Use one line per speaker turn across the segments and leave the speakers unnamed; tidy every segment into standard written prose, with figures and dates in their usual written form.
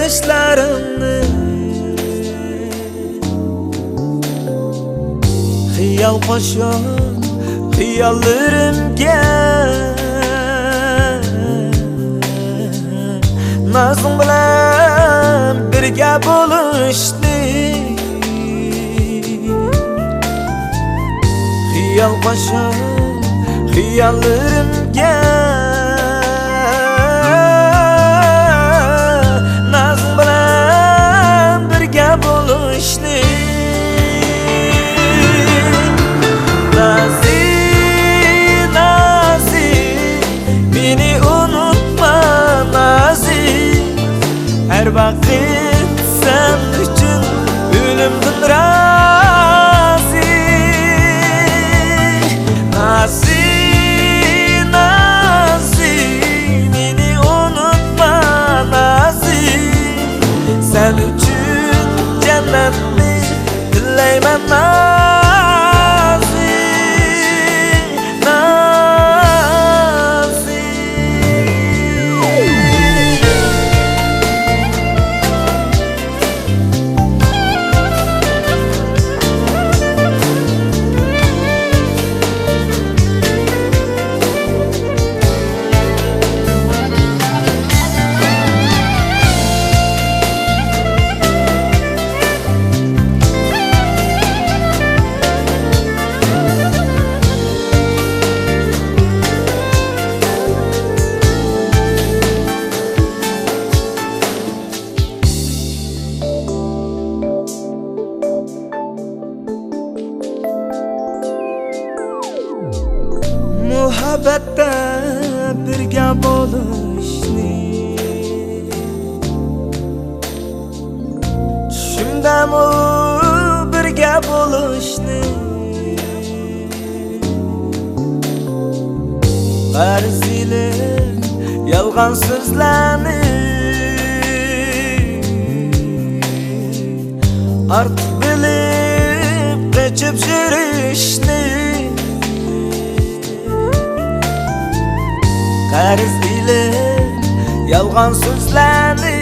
bakışlarını, xiyal qo'shib xiyollarimga, nazing bilan birga bo'lishni, xiyal qo'shib xiyollarimga, nazing bilan birga bo'lishni. Her vakit sen için ölümdün razı. Nazi, Nazi, beni unutma Nazi. Sen için cennetni dileymen Nazi. Muhabbatda birga bo'lishni, tushimdami birga bo'lishni, farzili yolg'on so'zlarni ortiq bilib qochib yurishni, qarz ile yolg'on so'zlarni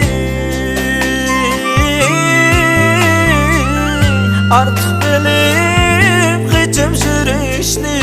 ortiq bilib qochib yurishni.